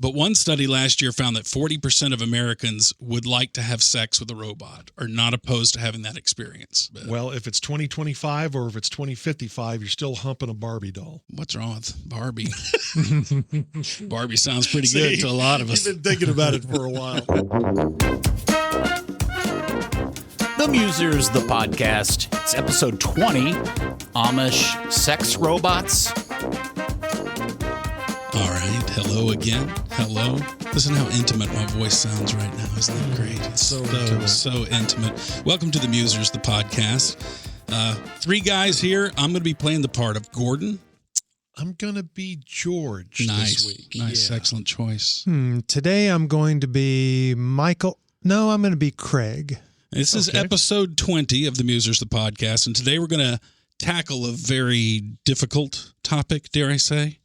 But one study last year found that 40% of Americans would like to have sex with a robot, or not opposed to having that experience. Well, if it's 2025 or if it's 2055, you're still humping a Barbie doll. What's wrong with Barbie? Barbie sounds pretty good to a lot of us. You've been thinking about it for a while. The Musers, the podcast. It's episode 20, Amish sex robots. All right. Hello again. Hello. Listen how intimate my voice sounds right now. Isn't that great? It's so intimate. Welcome to the Musers, the podcast. Three guys here. I'm going to be playing the part of Gordon. I'm going to be George this week. Nice. Yeah. Excellent choice. Today I'm going to be Michael. No, I'm going to be Craig. This is episode 20 of the Musers, the podcast. And today we're going to tackle a very difficult topic, dare I say.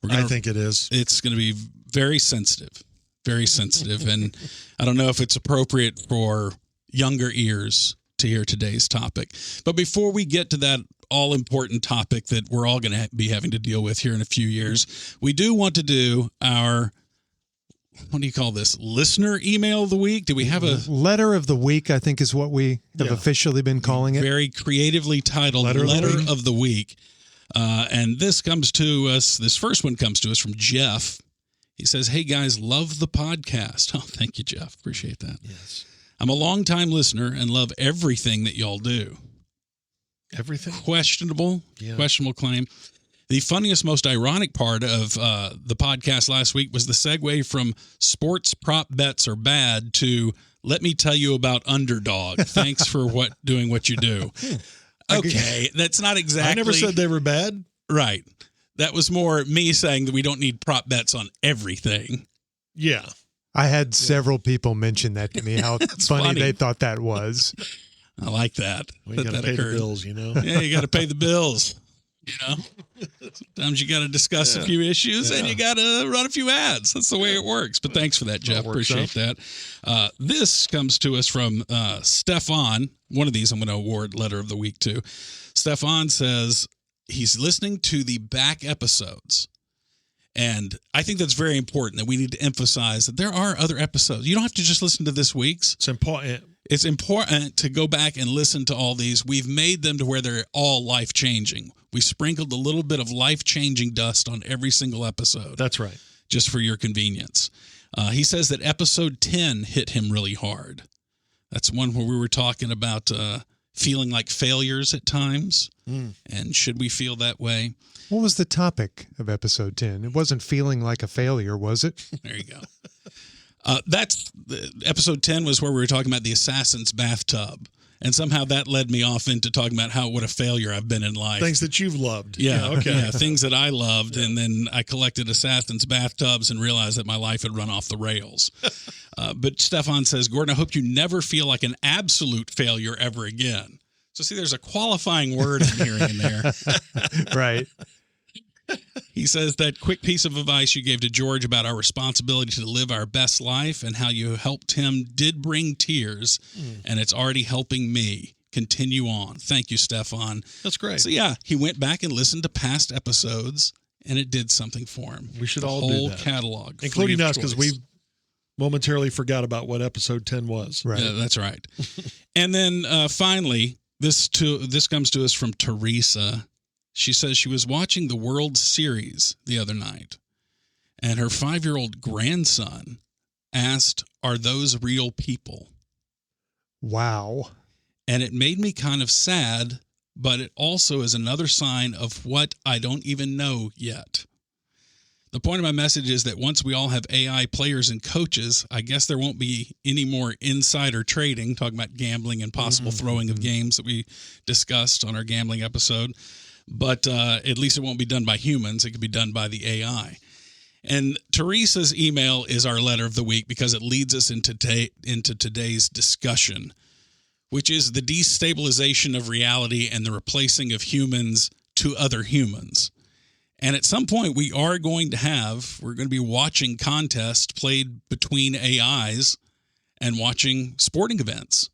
I think it is. It's going to be very sensitive. And I don't know if it's appropriate for younger ears to hear today's topic. But before we get to that all-important topic that we're all going to be having to deal with here in a few years, we do want to do our, what do you call this, listener email of the week? Do we have a letter of the week? I think is what we have officially been calling it. Very creatively titled Letter of the Week. And this first one comes to us from Jeff. He says, "Hey guys, love the podcast." Oh, thank you, Jeff. Appreciate that. Yes. I'm a longtime listener and love everything that y'all do. Everything? Questionable claim. The funniest, most ironic part of the podcast last week was the segue from sports prop bets are bad to let me tell you about Underdog. Thanks for doing what you do. Okay, that's not exactly... I never said they were bad. Right. That was more me saying that we don't need prop bets on everything. Yeah. I had several people mention that to me, how funny they thought that was. I like that. Well, you got to pay the bills, you know? Yeah, you got to pay the bills, you know? Sometimes you got to discuss a few issues and you got to run a few ads. That's the way it works. But thanks for that, Jeff. Appreciate that. This comes to us from Stefan. One of these I'm going to award Letter of the Week to. Stefan says he's listening to the back episodes. And I think that's very important that we need to emphasize that there are other episodes. You don't have to just listen to this week's. It's important. It's important to go back and listen to all these. We've made them to where they're all life-changing. We sprinkled a little bit of life-changing dust on every single episode. That's right. Just for your convenience. He says that episode 10 hit him really hard. That's one where we were talking about feeling like failures at times. And should we feel that way? What was the topic of episode 10? It wasn't feeling like a failure, was it? There you go. Episode 10 was where we were talking about the assassin's bathtub. And somehow that led me off into talking about what a failure I've been in life. Things that you've loved. Yeah, things that I loved. And then I collected assassin's bathtubs and realized that my life had run off the rails. But Stefan says, Gordon, I hope you never feel like an absolute failure ever again. So see, there's a qualifying word I'm hearing in there. Right. He says that quick piece of advice you gave to George about our responsibility to live our best life and how you helped him did bring tears, and it's already helping me. Continue on. Thank you, Stefan. That's great. So, yeah, he went back and listened to past episodes, and it did something for him. We should all do that. Whole catalog. Including us, because we momentarily forgot about what episode 10 was. Right. Yeah, that's right. And then finally, this comes to us from Teresa. She says she was watching the World Series the other night, and her 5-year-old grandson asked, "Are those real people?" Wow. And it made me kind of sad, but it also is another sign of what I don't even know yet. The point of my message is that once we all have AI players and coaches, I guess there won't be any more insider trading, talking about gambling and possible throwing of games that we discussed on our gambling episode. But at least it won't be done by humans. It could be done by the AI. And Teresa's email is our letter of the week because it leads us into today's discussion, which is the destabilization of reality and the replacing of humans to other humans. And at some point, we're going to be watching contests played between AIs and watching sporting events.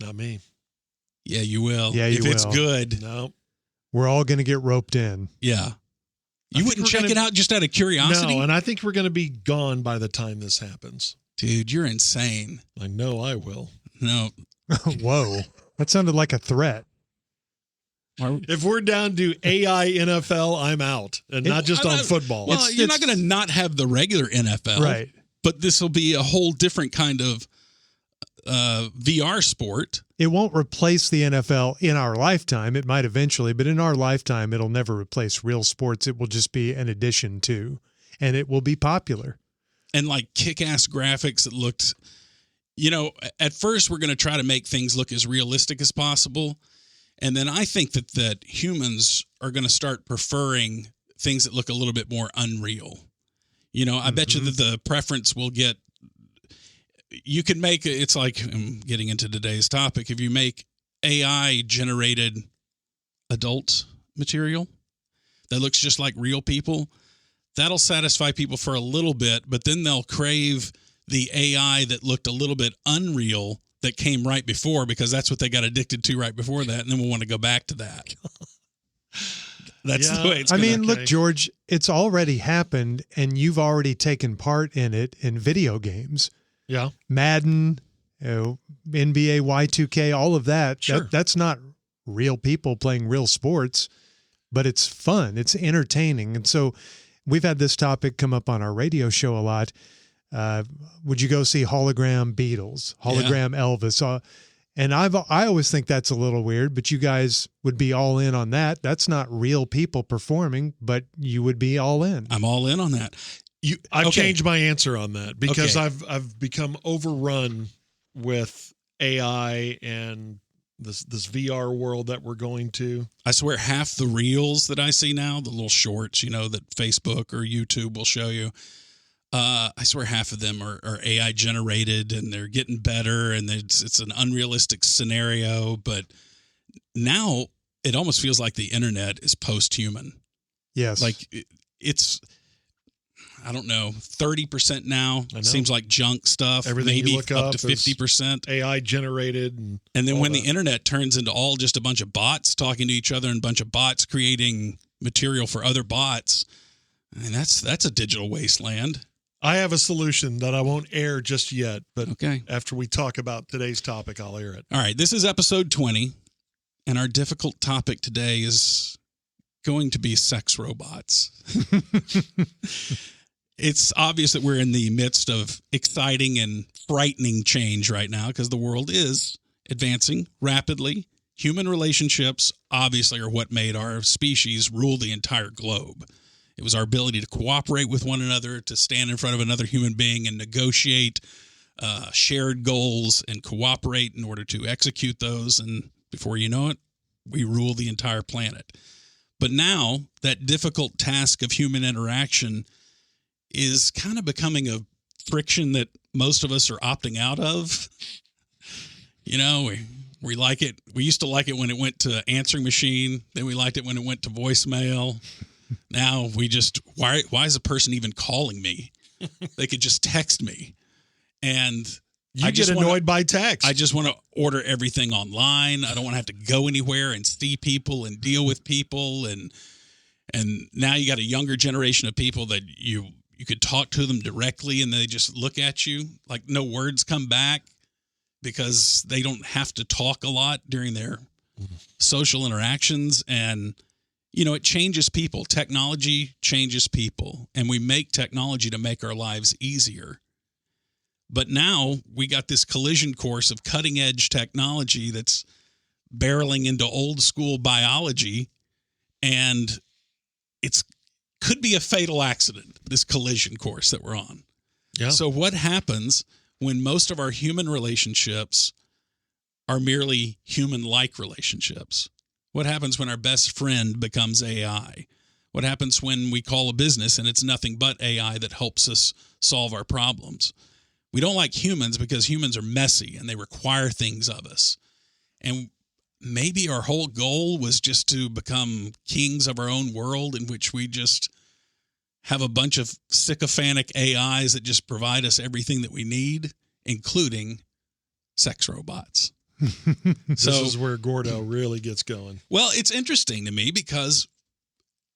Not me. Yeah, you will. Yeah, you if will. It's good. No. We're all going to get roped in. Yeah. You wouldn't check it out just out of curiosity? No, and I think we're going to be gone by the time this happens. Dude, you're insane. I know I will. No. Whoa. That sounded like a threat. If we're down to AI NFL, I'm out. And not just on football. Well, you're not going to not have the regular NFL. Right. But this will be a whole different kind of VR sport. It won't replace the NFL in our lifetime. It might eventually, but in our lifetime, it'll never replace real sports. It will just be an addition to, and it will be popular. And like kick-ass graphics that looked, you know, at first we're going to try to make things look as realistic as possible. And then I think that humans are going to start preferring things that look a little bit more unreal. You know, I bet you that the preference will get, you can make, it's like, I'm getting into today's topic, if you make AI generated adult material that looks just like real people, that'll satisfy people for a little bit, but then they'll crave the AI that looked a little bit unreal that came right before, because that's what they got addicted to right before that, and then we'll want to go back to that. That's the way it's going. I mean, look, George, it's already happened, and you've already taken part in it in video games. Yeah. Madden, NBA Y2K, all of that. Sure. That's not real people playing real sports, but it's fun. It's entertaining. And so we've had this topic come up on our radio show a lot. Would you go see hologram Beatles, hologram Elvis? And I always think that's a little weird, but you guys would be all in on that. That's not real people performing, but you would be all in. I'm all in on that. I've changed my answer on that because I've become overrun with AI and this VR world that we're going to. I swear half the reels that I see now, the little shorts, you know, that Facebook or YouTube will show you, I swear half of them are AI generated, and they're getting better, and it's an unrealistic scenario. But now it almost feels like the internet is post-human. Yes. Like it's, I don't know, 30% now. Seems like junk stuff. Everything maybe you look up to 50%. AI generated. And then when the internet turns into all just a bunch of bots talking to each other and a bunch of bots creating material for other bots, I mean, that's a digital wasteland. I have a solution that I won't air just yet, but okay, after we talk about today's topic, I'll air it. All right, this is episode 20, and our difficult topic today is going to be sex robots. It's obvious that we're in the midst of exciting and frightening change right now because the world is advancing rapidly. Human relationships obviously are what made our species rule the entire globe. It was our ability to cooperate with one another, to stand in front of another human being and negotiate shared goals and cooperate in order to execute those. And before you know it, we rule the entire planet. But now that difficult task of human interaction is kind of becoming a friction that most of us are opting out of. You know, we like it. We used to like it when it went to answering machine. Then we liked it when it went to voicemail. Now we just, why is a person even calling me? They could just text me. And I get annoyed by text. I just want to order everything online. I don't want to have to go anywhere and see people and deal with people. And now you got a younger generation of people that you could talk to them directly and they just look at you like no words come back because they don't have to talk a lot during their social interactions. And you know, it changes people. Technology changes people, and we make technology to make our lives easier. But now we got this collision course of cutting edge technology that's barreling into old school biology, and it's could be a fatal accident, this collision course that we're on. Yeah. So what happens when most of our human relationships are merely human-like relationships? What happens when our best friend becomes AI? What happens when we call a business and it's nothing but AI that helps us solve our problems? We don't like humans because humans are messy and they require things of us. And maybe our whole goal was just to become kings of our own world in which we just have a bunch of sycophantic AIs that just provide us everything that we need, including sex robots. This is where Gordo really gets going. Well, it's interesting to me because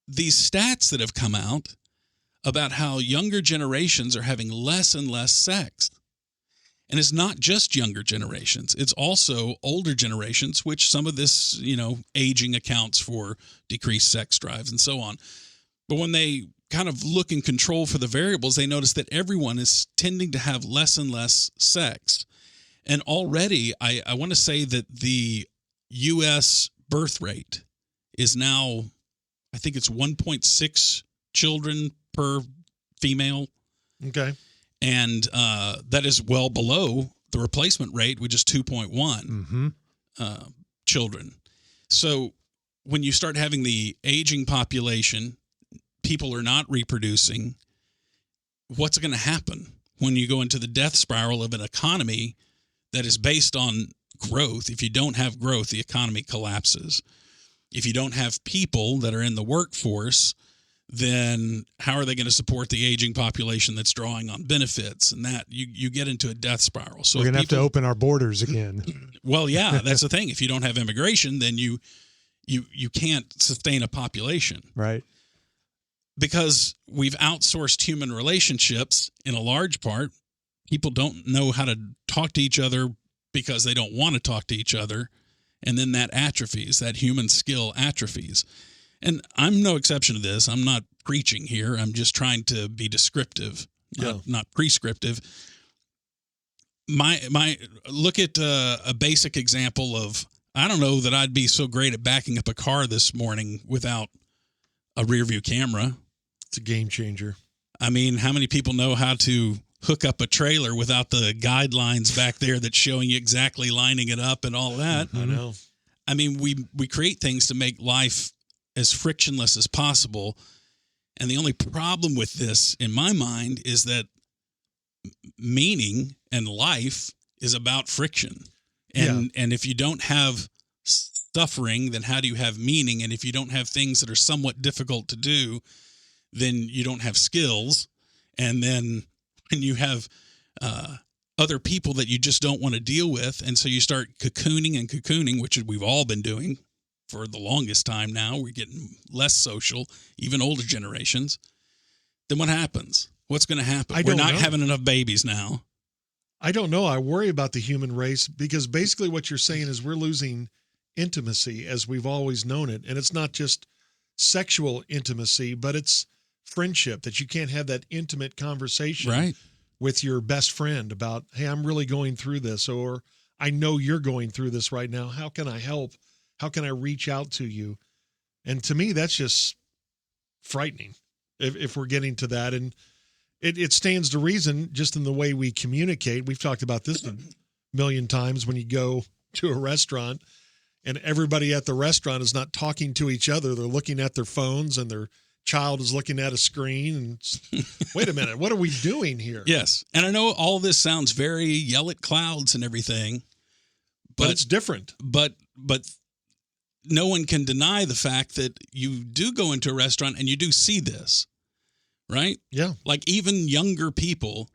these stats that have come out about how younger generations are having less and less sex. And it's not just younger generations. It's also older generations, which some of this, aging accounts for decreased sex drives and so on. But when they kind of look and control for the variables, they notice that everyone is tending to have less and less sex. And already, I want to say that the U.S. birth rate is now, I think it's 1.6 children per female. Okay. And that is well below the replacement rate, which is 2.1 children. So when you start having the aging population, people are not reproducing, what's going to happen when you go into the death spiral of an economy that is based on growth? If you don't have growth, the economy collapses. If you don't have people that are in the workforce, then how are they going to support the aging population that's drawing on benefits? And that you get into a death spiral. So we're going to have to open our borders again. Well, yeah, that's the thing. If you don't have immigration, then you can't sustain a population. Right. Because we've outsourced human relationships in a large part. People don't know how to talk to each other because they don't want to talk to each other. And then that atrophies, that human skill atrophies. And I'm no exception to this. I'm not preaching here. I'm just trying to be descriptive, not prescriptive. My look at a basic example of, I don't know that I'd be so great at backing up a car this morning without a rear view camera. It's a game changer. I mean, how many people know how to hook up a trailer without the guidelines back there that's showing you exactly lining it up and all that? I know. I mean, we create things to make life as frictionless as possible. And the only problem with this, in my mind, is that meaning and life is about friction. And if you don't have suffering, then how do you have meaning? And if you don't have things that are somewhat difficult to do, then you don't have skills. And then when you have other people that you just don't want to deal with, and so you start cocooning, which we've all been doing for the longest time now. We're getting less social, even older generations. Then what happens? What's going to happen? We're not having enough babies now. I don't know. I worry about the human race because basically what you're saying is we're losing intimacy as we've always known it. And it's not just sexual intimacy, but it's friendship, that you can't have that intimate conversation with your best friend about, hey, I'm really going through this, or I know you're going through this right now. How can I help? How can I reach out to you? And to me, that's just frightening if we're getting to that. And it stands to reason just in the way we communicate. We've talked about this a million times when you go to a restaurant and everybody at the restaurant is not talking to each other. They're looking at their phones and their child is looking at a screen and wait a minute, what are we doing here? Yes. And I know all this sounds very yell at clouds and everything, but it's different. But no one can deny the fact that you do go into a restaurant and you do see this, right? Yeah. Like even younger people,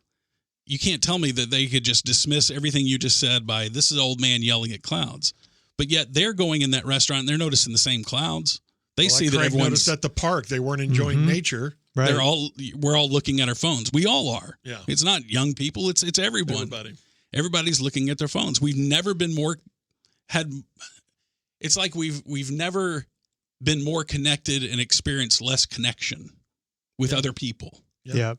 you can't tell me that they could just dismiss everything you just said by this is an old man yelling at clouds. But yet they're going in that restaurant and they're noticing the same clouds. They see that everyone's noticed at the park. They weren't enjoying nature. Right. We're all looking at our phones. We all are. Yeah. It's not young people. It's everyone. Everybody's looking at their phones. We've never been it's like we've never been more connected and experienced less connection with other people. Yeah.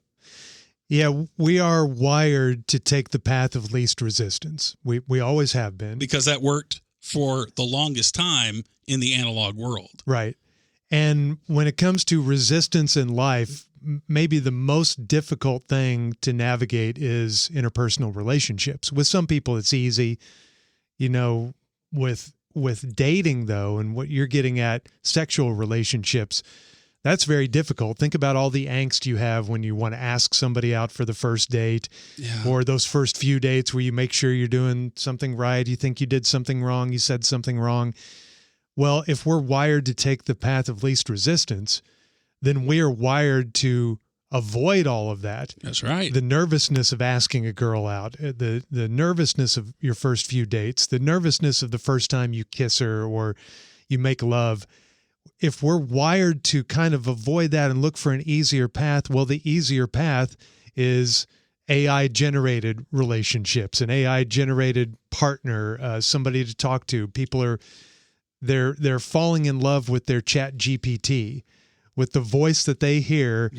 Yeah, we are wired to take the path of least resistance. We always have been. Because that worked for the longest time in the analog world. Right. And when it comes to resistance in life, maybe the most difficult thing to navigate is interpersonal relationships. With some people, it's easy. With dating, though, and what you're getting at, sexual relationships, that's very difficult. Think about all the angst you have when you want to ask somebody out for the first date, or those first few dates where you make sure you're doing something right. You think you did something wrong. You said something wrong. Well, if we're wired to take the path of least resistance, then we are wired to avoid all of that. That's right. The nervousness of asking a girl out, the nervousness of your first few dates, the nervousness of the first time you kiss her or you make love. if we're wired to kind of avoid that and look for an easier path, well, the easier path is AI generated relationships, an AI generated partner, somebody to talk to. People are they're falling in love with their Chat GPT, with the voice that they hear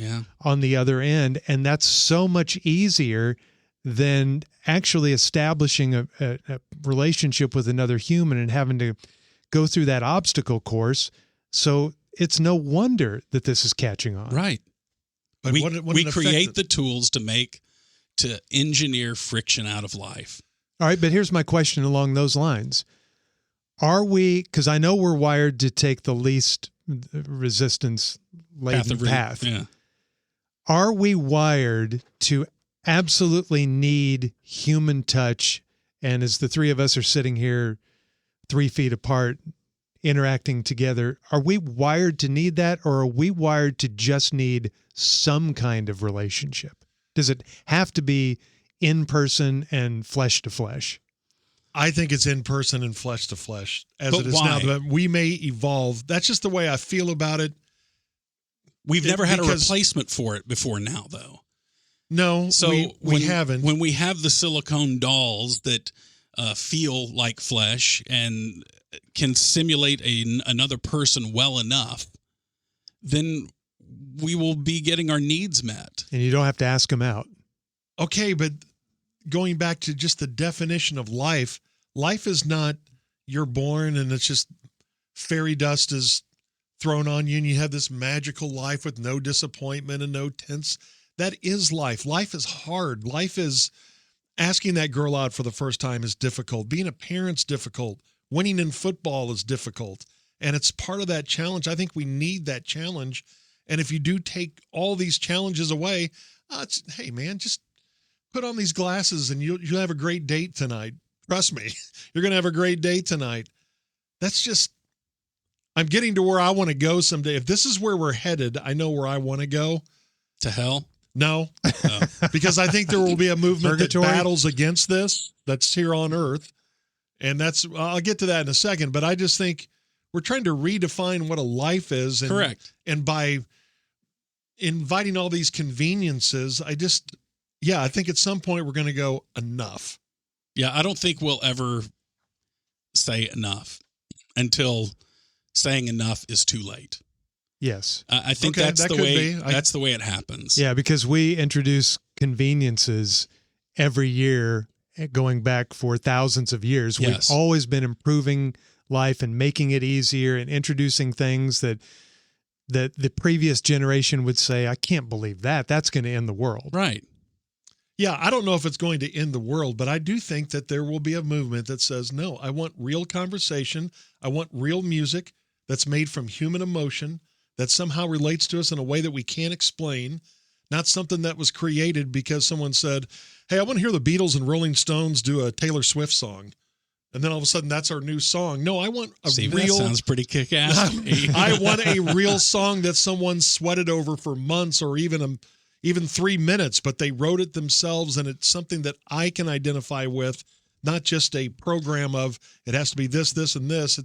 on the other end, and that's so much easier than actually establishing a relationship with another human and having to go through that obstacle course. So it's no wonder that this is catching on. Right. But we create the tools to engineer friction out of life. All right, but here's my question along those lines. Are we, because I know we're wired to take the least resistance laden path. Yeah. Are we wired to absolutely need human touch? And as the three of us are sitting here 3 feet apart, interacting together, are we wired to need that, or are we wired to just need some kind of relationship? Does it have to be in person and flesh to flesh? I think it's in person and flesh to flesh as But it is why? now. But we may evolve. That's just the way I feel about it. We've never had a replacement for it before now, though. No, So we haven't. When we have the silicone dolls that feel like flesh and can simulate another person well enough, then we will be getting our needs met. And you don't have to ask them out. Okay, but going back to just the definition of life, life is not you're born and it's just fairy dust is thrown on you and you have this magical life with no disappointment and no tense. That is life. Life is hard. Life is asking that girl out for the first time is difficult. Being a parent's difficult. Winning in football is difficult. And it's part of that challenge. I think we need that challenge. And if you do take all these challenges away, hey, man, just put on these glasses and you'll have a great date tonight. Trust me, you're going to have a great date tonight. That's just, I'm getting to where I want to go someday. If this is where we're headed, I know where I want to go. To hell? No, because I think there will be a movement Purgatory? that battles against this that's here on earth. And I'll get to that in a second, but I just think we're trying to redefine what a life is. And, Correct. And by inviting all these conveniences, I think at some point we're going to go enough. Yeah, I don't think we'll ever say enough until saying enough is too late. Yes. I think Okay, that's that the could way. be. That's the way it happens. Yeah, because we introduce conveniences every year going back for thousands of years. Yes. We've always been improving life and making it easier and introducing things that the previous generation would say, I can't believe that. That's going to end the world. Right. Yeah, I don't know if it's going to end the world, but I do think that there will be a movement that says, no, I want real conversation. I want real music that's made from human emotion that somehow relates to us in a way that we can't explain, not something that was created because someone said, hey, I want to hear the Beatles and Rolling Stones do a Taylor Swift song. And then all of a sudden that's our new song. No, I want a Steve, real. that sounds pretty kick-ass to me. I want a real song that someone sweated over for months or even 3 minutes, but they wrote it themselves, and it's something that I can identify with, not just a program of it has to be this, this, and this.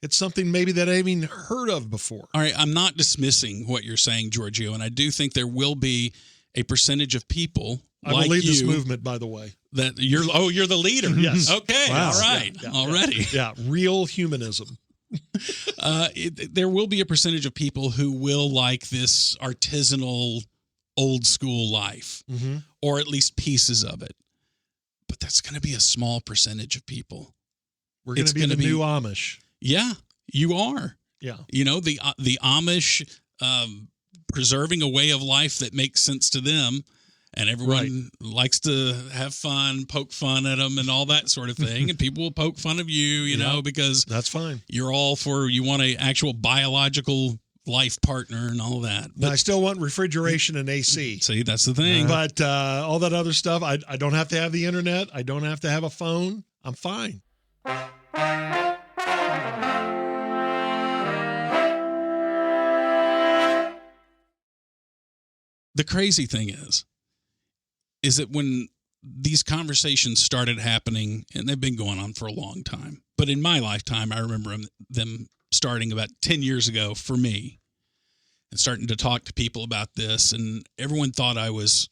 It's something maybe that I haven't even heard of before. All right, I'm not dismissing what you're saying, Giorgio, and I do think there will be a percentage of people I like will lead this you movement, by the way. that you're the leader. Yes. Okay. Wow. All right. Yeah, Already. Yeah, real humanism. There will be a percentage of people who will like this artisanal, old school life, Mm-hmm. or at least pieces of it. But that's going to be a small percentage of people. We're going It's to be gonna the be- new Amish. Yeah, you are. Yeah. You know, the Amish preserving a way of life that makes sense to them, and everyone likes to have fun, poke fun at them, and all that sort of thing. And people will poke fun of you, you know, because That's fine. you're all you want an actual biological life partner and all that. But I But still want refrigeration and AC. see, that's the thing. But all that other stuff, I don't have to have the internet. I don't have to have a phone. I'm fine. The crazy thing is that when these conversations started happening, and they've been going on for a long time, but in my lifetime, I remember them starting about 10 years ago for me, and starting to talk to people about this, and everyone thought I was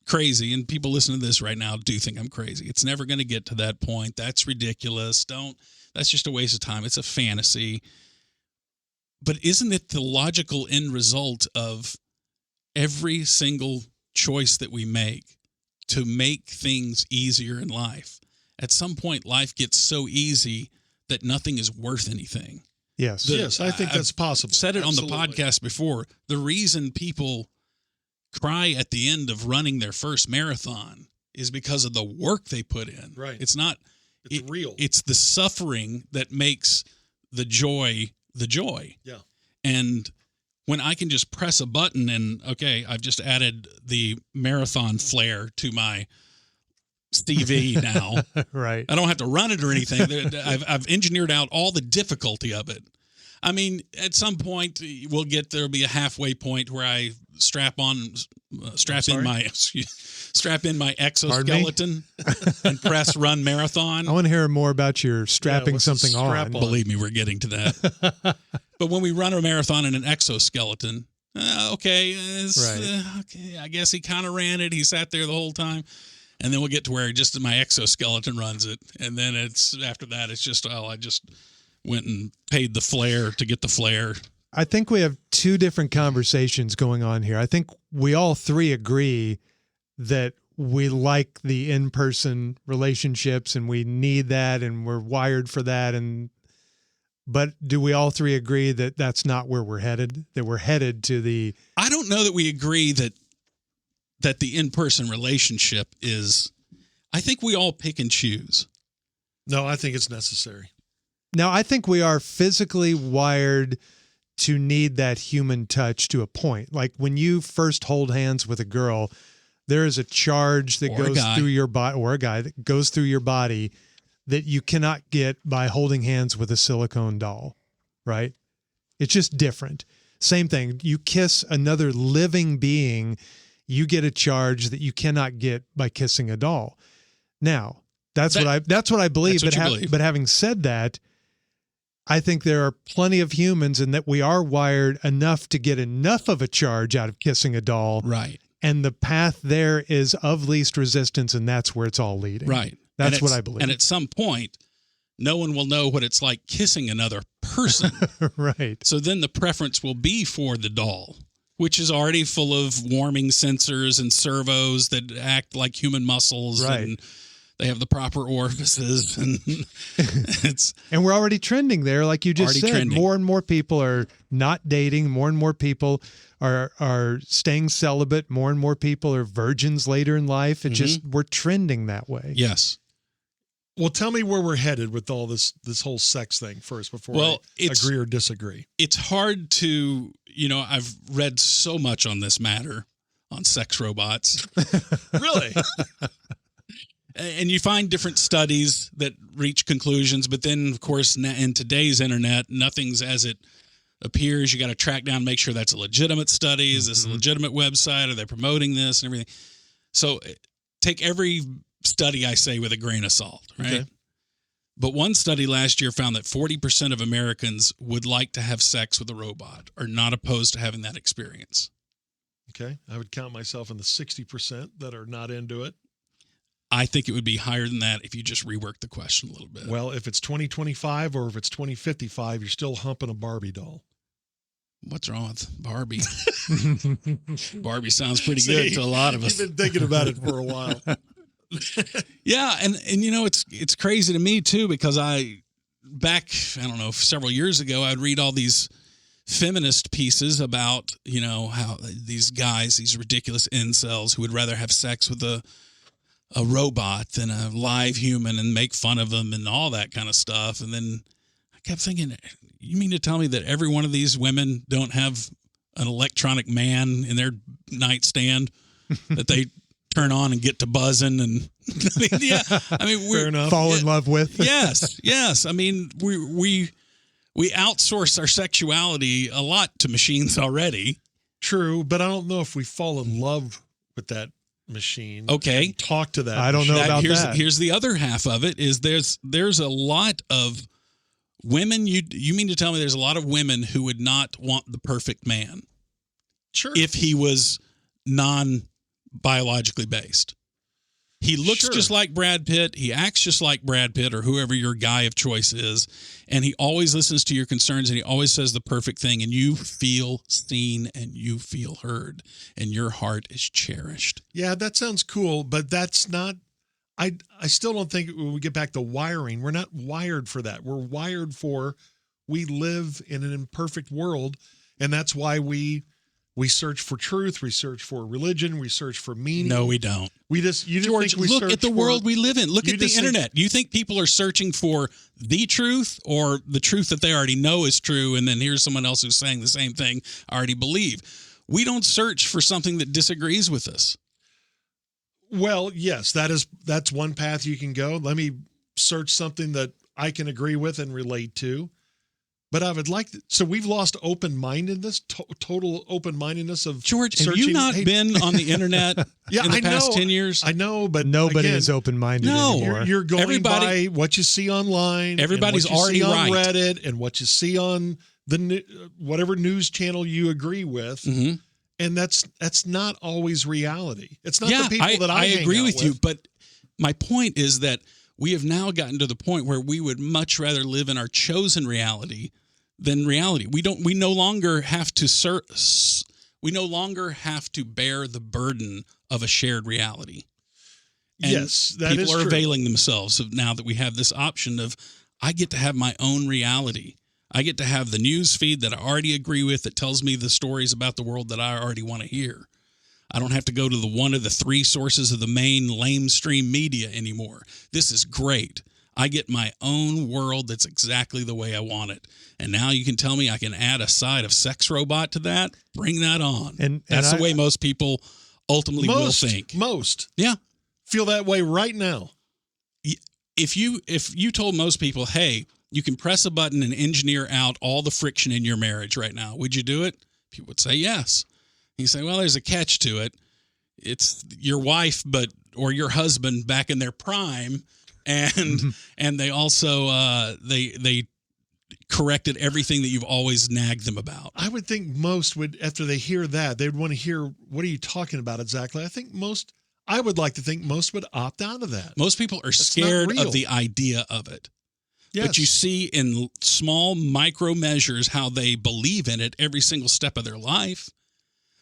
crazy, and people listening to this right now do think I'm crazy. It's never going to get to that point. That's ridiculous. That's just a waste of time. It's a fantasy. But isn't it the logical end result of every single choice that we make to make things easier in life? At some point, life gets so easy that nothing is worth anything. Yes. Yes, I think that's possible. I've said it Absolutely. on the podcast before. The reason people cry at the end of running their first marathon is because of the work they put in. Right. It's not. It's real. It's the suffering that makes the joy the joy. Yeah. And when I can just press a button and, okay, I've just added the marathon flair to my CV now. Right. I don't have to run it or anything. I've engineered out all the difficulty of it. I mean, at some point there'll be a halfway point where I strap in my exoskeleton and press run marathon. I want to hear more about your strapping what's the something strap on. on? Believe me, we're getting to that. But when we run a marathon in an exoskeleton, okay, I guess he kind of ran it. He sat there the whole time. And then we'll get to where just my exoskeleton runs it. And then after that, it's just, I just went and paid the flare to get the flare. I think we have two different conversations going on here. I think we all three agree that we like the in-person relationships and we need that and we're wired for that. But do we all three agree that that's not where we're headed? That we're headed to the... I don't know that we agree that the in-person relationship is... I think we all pick and choose. No, I think it's necessary. Now, I think we are physically wired to need that human touch to a point. Like when you first hold hands with a girl, there is a charge that goes through your body, or a guy that goes through your body that you cannot get by holding hands with a silicone doll, right? It's just different. Same thing. You kiss another living being, you get a charge that you cannot get by kissing a doll. Now, that's what I believe. But having said that, I think there are plenty of humans and that we are wired enough to get enough of a charge out of kissing a doll. Right. And the path there is of least resistance, and that's where it's all leading. Right. That's what I believe. And at some point, no one will know what it's like kissing another person. Right. So then the preference will be for the doll, which is already full of warming sensors and servos that act like human muscles. Right. And they have the proper orifices. And we're already trending there. Like you just said, trending. More and more people are not dating. More and more people are staying celibate. More and more people are virgins later in life. It just, we're trending that way. Yes. Well, tell me where we're headed with all this whole sex thing first before I agree or disagree. It's hard to, I've read so much on this matter on sex robots. Really? And you find different studies that reach conclusions, but then, of course, in today's internet, nothing's as it appears. You got to track down, make sure that's a legitimate study. Is this a legitimate website? Are they promoting this and everything? So take every study I say with a grain of salt, right? Okay. But one study last year found that 40% of Americans would like to have sex with a robot, are not opposed to having that experience. Okay. I would count myself in the 60% that are not into it. I think it would be higher than that if you just rework the question a little bit. Well, if it's 2025 or if it's 2055, you're still humping a Barbie doll. What's wrong with Barbie? Barbie sounds pretty good to a lot of us. You've been thinking about it for a while. Yeah, and it's crazy to me too, because several years ago, I'd read all these feminist pieces about, how these guys, these ridiculous incels who would rather have sex with a robot than a live human and make fun of them and all that kind of stuff. And then I kept thinking, you mean to tell me that every one of these women don't have an electronic man in their nightstand that they turn on and get to buzzing? And we fall in love with. Yes. I mean, we outsource our sexuality a lot to machines already. True, but I don't know if we fall in love with that machine. Okay. Talk to that. I don't know about that. Here's the other half of it is there's a lot of women, you mean to tell me there's a lot of women who would not want the perfect man Sure. if he was non-biologically based? He looks just like Brad Pitt. He acts just like Brad Pitt or whoever your guy of choice is. And he always listens to your concerns and he always says the perfect thing. And you feel seen and you feel heard and your heart is cherished. Yeah, that sounds cool, but that's not, I still don't think when we get back to wiring, we're not wired for that. We're wired for, we live in an imperfect world. And that's why we search for truth, we search for religion, we search for meaning. No, we don't. George, look at the world we live in. Look at the internet. You think people are searching for the truth or the truth that they already know is true, and then here's someone else who's saying the same thing I already believe? We don't search for something that disagrees with us. Well, yes, that's one path you can go. Let me search something that I can agree with and relate to. But I would so we've lost open-mindedness, total open-mindedness of George, searching. have you not been on the internet in the past 10 years? I know, but nobody again, is open-minded anymore. You're going by what you see online. Everybody's and what already you see on right. Reddit and what you see on whatever news channel you agree with. Mm-hmm. And that's not always reality. It's not the people that I hang agree out with you, but my point is that we have now gotten to the point where we would much rather live in our chosen reality than reality. We no longer have to bear the burden of a shared reality. And yes, that is people are true. availing themselves of now that we have this option of, I get to have my own reality. I get to have the news feed that I already agree with that tells me the stories about the world that I already want to hear. I don't have to go to one of the three sources of the main lamestream media anymore. This is great. I get my own world that's exactly the way I want it. And now you can tell me I can add a side of sex robot to that. Bring that on. And that's the way most people ultimately will think. Most. Yeah. Feel that way right now. If you told most people, hey, you can press a button and engineer out all the friction in your marriage right now, would you do it? People would say yes. You say, well, there's a catch to it. It's your wife, or your husband back in their prime. And they also they corrected everything that you've always nagged them about. I would think most would, after they hear that, they'd want to hear, what are you talking about exactly? I would like to think most would opt out of that. Most people are scared of the idea of it. Yes. But you see in small micro measures how they believe in it every single step of their life,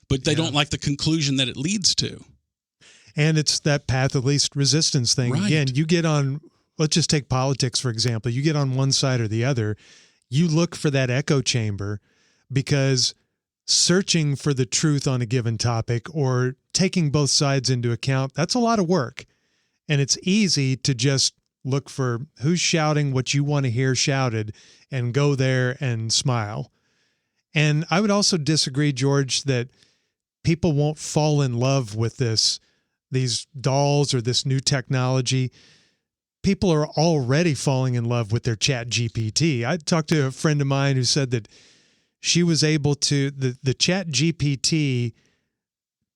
but they don't like the conclusion that it leads to. And it's that path of least resistance thing. Right. Again, you get on, let's just take politics, for example. You get on one side or the other, you look for that echo chamber, because searching for the truth on a given topic or taking both sides into account, that's a lot of work. And it's easy to just look for who's shouting what you want to hear shouted and go there and smile. And I would also disagree, George, that people won't fall in love with these dolls or this new technology. People are already falling in love with their Chat GPT. I talked to a friend of mine who said that she was able to, the Chat GPT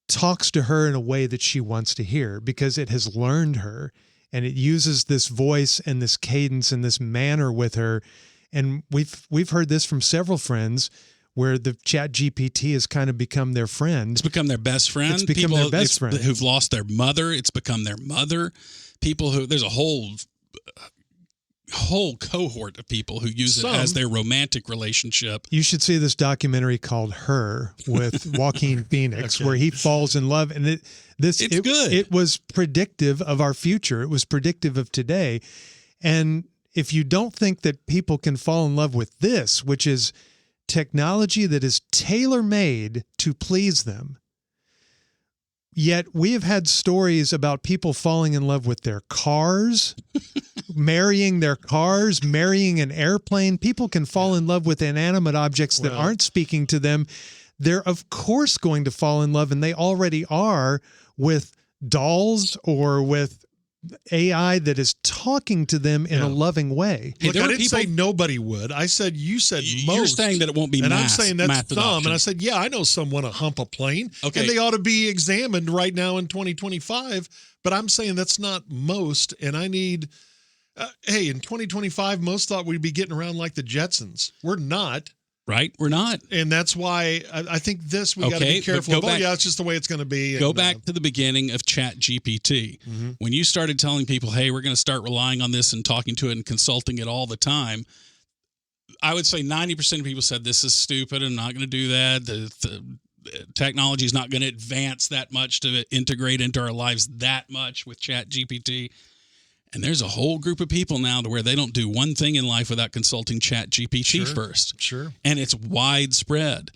talks to her in a way that she wants to hear because it has learned her, and it uses this voice and this cadence and this manner with her. And we've heard this from several friends where the Chat GPT has kind of become their friend. It's become their best friend. It's become their best friend. Who've lost their mother, it's become their mother. People there's a whole cohort of people who use it as their romantic relationship. You should see this documentary called Her with Joaquin Phoenix, where he falls in love. And it's good. It was predictive of our future. It was predictive of today. And if you don't think that people can fall in love with this, which is technology that is tailor-made to please them, yet we have had stories about people falling in love with their cars, marrying their cars, marrying an airplane. People can fall in love with inanimate objects that aren't speaking to them. They're, of course, going to fall in love, and they already are, with dolls or with AI that is talking to them in a loving way. Look, I didn't say nobody would. I said, you said most. You're saying that it won't be and mass. I'm saying that's mass dumb. adoption. And I said, yeah, I know some want to hump a plane. Okay. And they ought to be examined right now in 2025. But I'm saying that's not most. And I need Hey, in 2025, most thought we'd be getting around like the Jetsons. We're not. Right? We're not. And that's why I think this, we got to be careful. Yeah, it's just the way it's going to be. Go back to the beginning of Chat GPT. Mm-hmm. When you started telling people, hey, we're going to start relying on this and talking to it and consulting it all the time, I would say 90% of people said, this is stupid. I'm not going to do that. The technology is not going to advance that much to integrate into our lives that much with Chat GPT. And there's a whole group of people now to where they don't do one thing in life without consulting Chat GPT first. Sure. And it's widespread.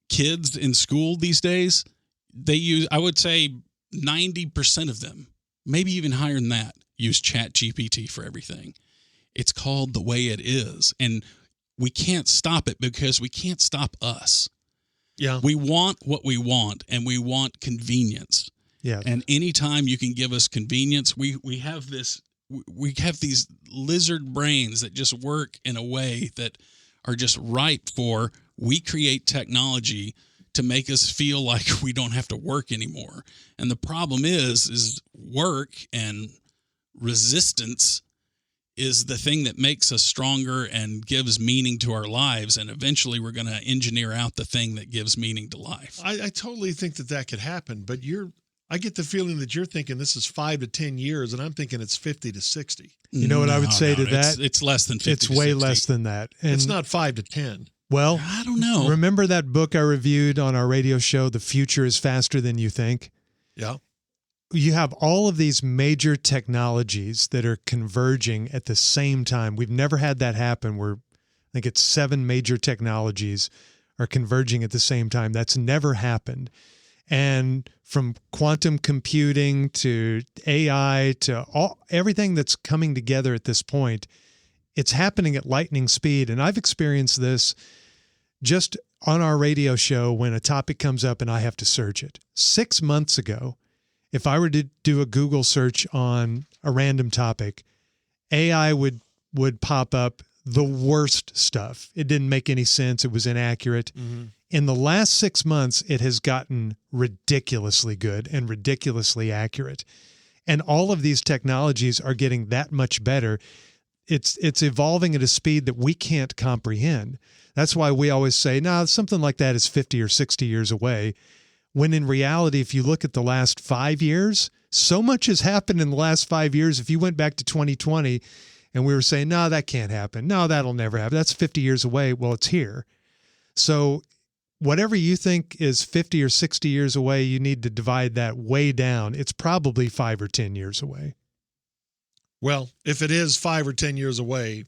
Kids in school these days, they use, I would say 90% of them, maybe even higher than that, use Chat GPT for everything. It's called the way it is. And we can't stop it because we can't stop us. Yeah. We want what we want, and we want convenience. Yeah. And anytime you can give us convenience, we have these lizard brains that just work in a way that are just ripe for, we create technology to make us feel like we don't have to work anymore. And the problem is work and resistance is the thing that makes us stronger and gives meaning to our lives. And eventually we're going to engineer out the thing that gives meaning to life. I totally think that could happen, but I get the feeling that you're thinking this is 5 to 10 years, and I'm thinking it's 50 to 60. You know what I would say to that? It's less than 50 It's to way 60. less than that. And it's not 5 to 10. Well, I don't know. Remember that book I reviewed on our radio show, The Future is Faster Than You Think? Yeah. You have all of these major technologies that are converging at the same time. We've never had that happen where I think it's 7 major technologies are converging at the same time. That's never happened. And from quantum computing to AI to everything that's coming together at this point, it's happening at lightning speed. And I've experienced this just on our radio show when a topic comes up and I have to search it. 6 months ago, if I were to do a Google search on a random topic, AI would pop up the worst stuff. It didn't make any sense. It was inaccurate. Mm-hmm. In the last 6 months, it has gotten ridiculously good and ridiculously accurate. And all of these technologies are getting that much better. It's evolving at a speed that we can't comprehend. That's why we always say, something like that is 50 or 60 years away. When in reality, if you look at the last 5 years, so much has happened in the last 5 years. If you went back to 2020 and we were saying, no, that can't happen. No, that'll never happen. That's 50 years away. Well, it's here. So whatever you think is 50 or 60 years away, you need to divide that way down. It's probably 5 or 10 years away. Well, if it is 5 or 10 years away,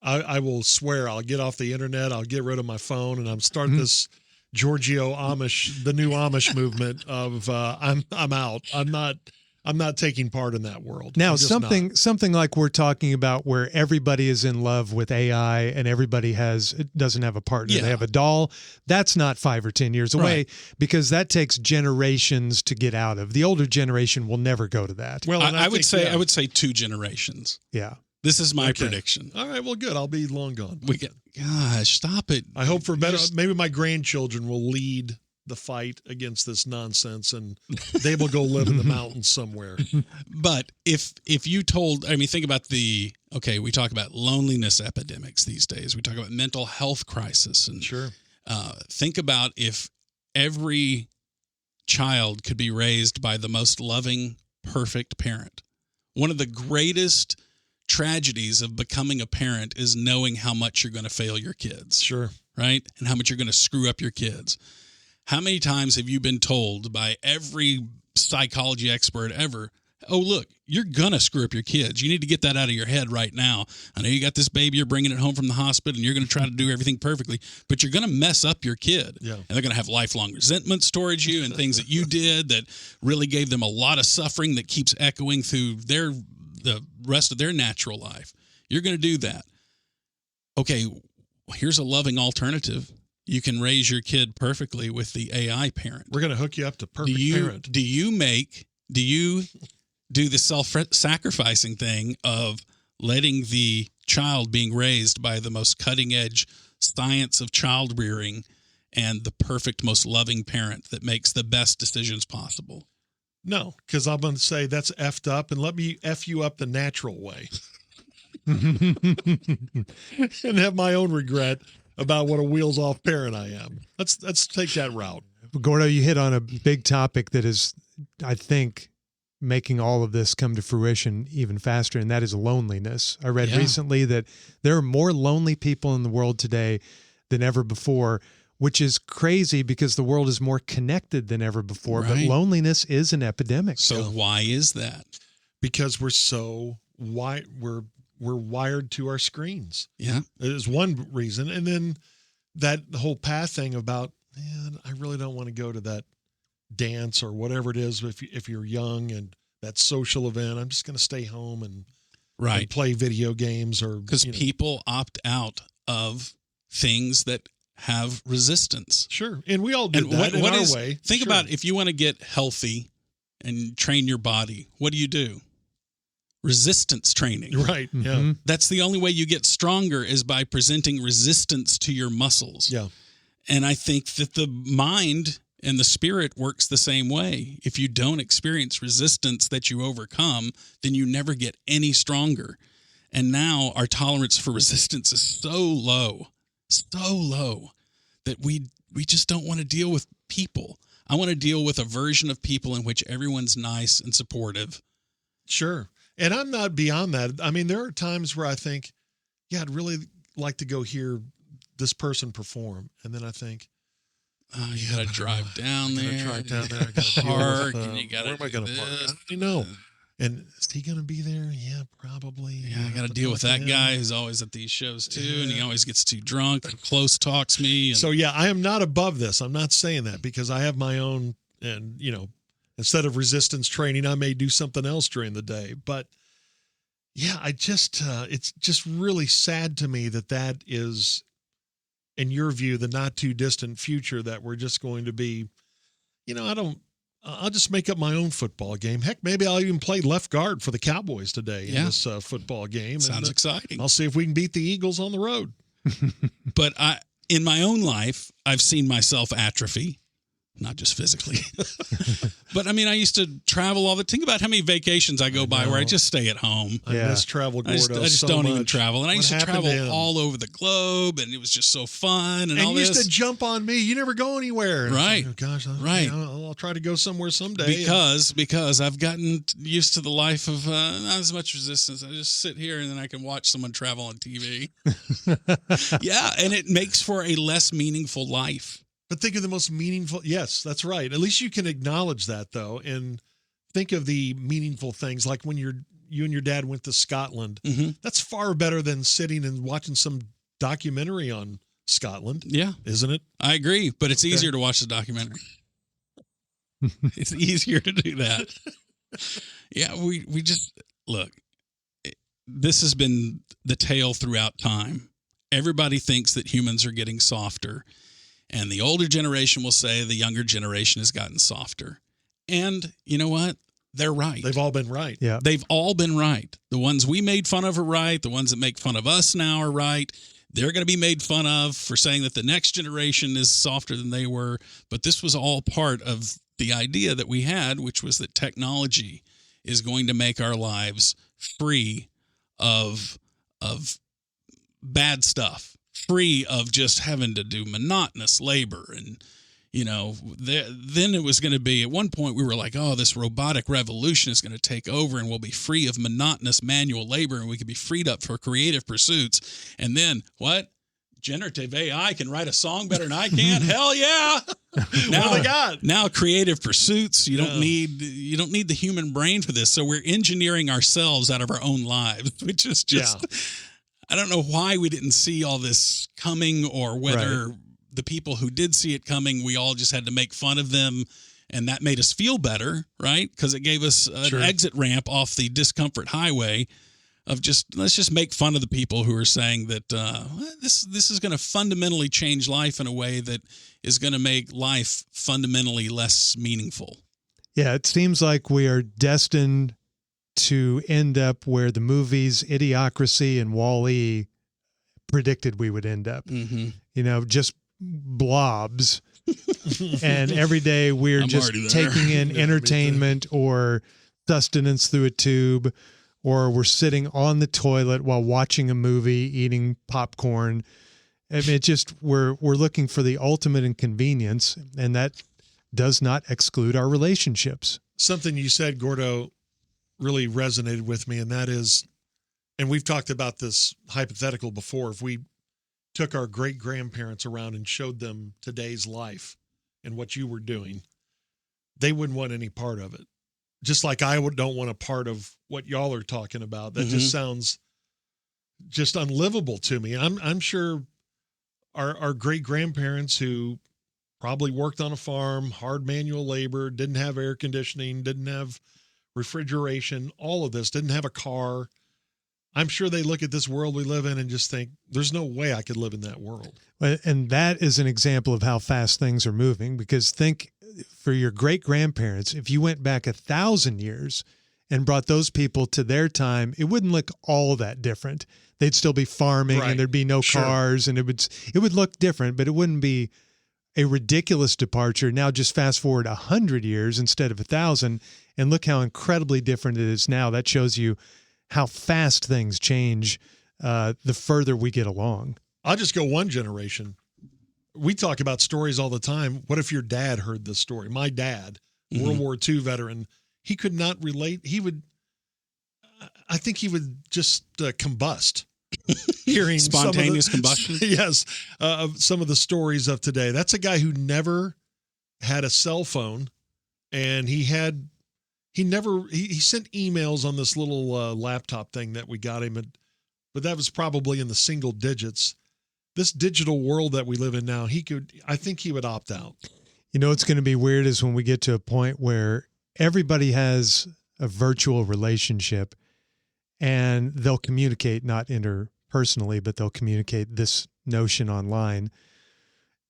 I will swear I'll get off the internet. I'll get rid of my phone, and I'm starting this Giorgio Amish, the new Amish movement of I'm out. I'm not taking part in that world. Now, something like we're talking about where everybody is in love with AI and everybody doesn't have a partner. Yeah. They have a doll. That's not 5 or 10 years away because that takes generations to get out of. The older generation will never go to that. Well, I would say 2 generations. Yeah. This is my prediction. All right, well, good. I'll be long gone. Gosh, stop it. I hope for better. Maybe my grandchildren will lead the fight against this nonsense, and they will go live in the mountains somewhere. But if you think about we talk about loneliness epidemics these days. We talk about mental health crisis. And sure. Think about if every child could be raised by the most loving, perfect parent. One of the greatest tragedies of becoming a parent is knowing how much you're going to fail your kids. Sure. Right? And how much you're going to screw up your kids. How many times have you been told by every psychology expert ever, oh, look, you're going to screw up your kids. You need to get that out of your head right now. I know you got this baby, you're bringing it home from the hospital, and you're going to try to do everything perfectly, but you're going to mess up your kid. Yeah. And they're going to have lifelong resentments towards you and things that you did that really gave them a lot of suffering that keeps echoing through the rest of their natural life. You're going to do that. Okay, here's a loving alternative. You can raise your kid perfectly with the AI parent. We're going to hook you up to perfect parent. Do you do the self-sacrificing thing of letting the child being raised by the most cutting-edge science of child rearing and the perfect, most loving parent that makes the best decisions possible? No, because I'm going to say that's effed up, and let me F you up the natural way. and have my own regret about what a wheels off parent I am. Let's take that route. Gordo, you hit on a big topic that is, I think, making all of this come to fruition even faster, and that is loneliness. I read recently that there are more lonely people in the world today than ever before, which is crazy because the world is more connected than ever before, but loneliness is an epidemic. So why is that? Because we're so we're wired to our screens. Yeah. It is one reason. And then that whole path thing about, man, I really don't want to go to that dance or whatever it is if you're young and that social event. I'm just going to stay home and play video games or because people opt out of things that have resistance. Sure. And we all do that in our way. Think about if you want to get healthy and train your body, what do? Resistance training. Right. Yeah. That's the only way you get stronger is by presenting resistance to your muscles. Yeah. And I think that the mind and the spirit works the same way. If you don't experience resistance that you overcome, then you never get any stronger. And now our tolerance for resistance is so low that we just don't want to deal with people. I want to deal with a version of people in which everyone's nice and supportive. Sure. And I'm not beyond that. I mean, there are times where I think, yeah, I'd really like to go hear this person perform. And then I think, oh, you got to drive down there. I gotta park, and you got to. Where am I going to park? I don't know. And is he going to be there? Yeah, probably. Yeah, I got to deal with that guy who's always at these shows too, and he always gets too drunk and close talks me. And... So yeah, I am not above this. I'm not saying that because I have my own, and instead of resistance training, I may do something else during the day. But yeah, it's just really sad to me that is, in your view, the not too distant future that we're just going to be, I'll just make up my own football game. Heck, maybe I'll even play left guard for the Cowboys today in this football game. Sounds exciting. I'll see if we can beat the Eagles on the road. But in my own life, I've seen myself atrophy. Not just physically. But I mean, I used to travel all the think about how many vacations I go by where I just stay at home. I miss travel, Gordo. I just so don't much. even travel. And I used to travel all over the globe, and it was just so fun and all you this. used to jump on me. You never go anywhere. Right. Oh, gosh. Right. I'll try to go somewhere someday. Because I've gotten used to the life of not as much resistance. I just sit here and then I can watch someone travel on TV. Yeah. And it makes for a less meaningful life. But think of the most meaningful. Yes, that's right. At least you can acknowledge that, though, and think of the meaningful things like when you and your dad went to Scotland. Mm-hmm. That's far better than sitting and watching some documentary on Scotland. Yeah. Isn't it? I agree, but it's easier to watch the documentary. It's easier to do that. Yeah, we just look. This has been the tale throughout time. Everybody thinks that humans are getting softer. And the older generation will say the younger generation has gotten softer. And you know what? They're right. They've all been right. Yeah. They've all been right. The ones we made fun of are right. The ones that make fun of us now are right. They're going to be made fun of for saying that the next generation is softer than they were. But this was all part of the idea that we had, which was that technology is going to make our lives free of bad stuff. Free of just having to do monotonous labor. And, then it was going to be, at one point we were like, oh, this robotic revolution is going to take over and we'll be free of monotonous manual labor and we can be freed up for creative pursuits. And then what? Generative AI can write a song better than I can? Hell yeah. Now creative pursuits, you don't need the human brain for this. So we're engineering ourselves out of our own lives, which is just... I don't know why we didn't see all this coming or whether the people who did see it coming, we all just had to make fun of them and that made us feel better, right? Because it gave us an exit ramp off the discomfort highway of let's just make fun of the people who are saying that this is going to fundamentally change life in a way that is going to make life fundamentally less meaningful. Yeah, it seems like we are destined to end up where the movies Idiocracy and Wall-E predicted we would end up. Mm-hmm. Just blobs. And every day we're just taking in entertainment or sustenance through a tube or we're sitting on the toilet while watching a movie, eating popcorn. I mean, we're looking for the ultimate inconvenience, and that does not exclude our relationships. Something you said, Gordo, really resonated with me, and that is, and we've talked about this hypothetical before, if we took our great-grandparents around and showed them today's life and what you were doing, they wouldn't want any part of it. Just like I don't want a part of what y'all are talking about. That just sounds just unlivable to me. I'm sure our great-grandparents who probably worked on a farm, hard manual labor, didn't have air conditioning, didn't have refrigeration, all of this, didn't have a car. I'm sure they look at this world we live in and just think, there's no way I could live in that world. And that is an example of how fast things are moving, because think for your great-grandparents, if you went back 1,000 years and brought those people to their time, it wouldn't look all that different. They'd still be farming and there'd be no cars, and it would look different, but it wouldn't be a ridiculous departure. Now just fast forward 100 years instead of 1,000, and look how incredibly different it is now. That shows you how fast things change the further we get along. I'll just go one generation. We talk about stories all the time. What if your dad heard this story? My dad, World War II veteran, he could not relate. I think he would just combust. Hearing spontaneous combustion. Yes. Of some of the stories of today. That's a guy who never had a cell phone, and he sent emails on this little laptop thing that we got him, but that was probably in the single digits. This digital world that we live in now, I think he would opt out. You know, what's going to be weird is when we get to a point where everybody has a virtual relationship, and they'll communicate not interpersonally, but they'll communicate this notion online.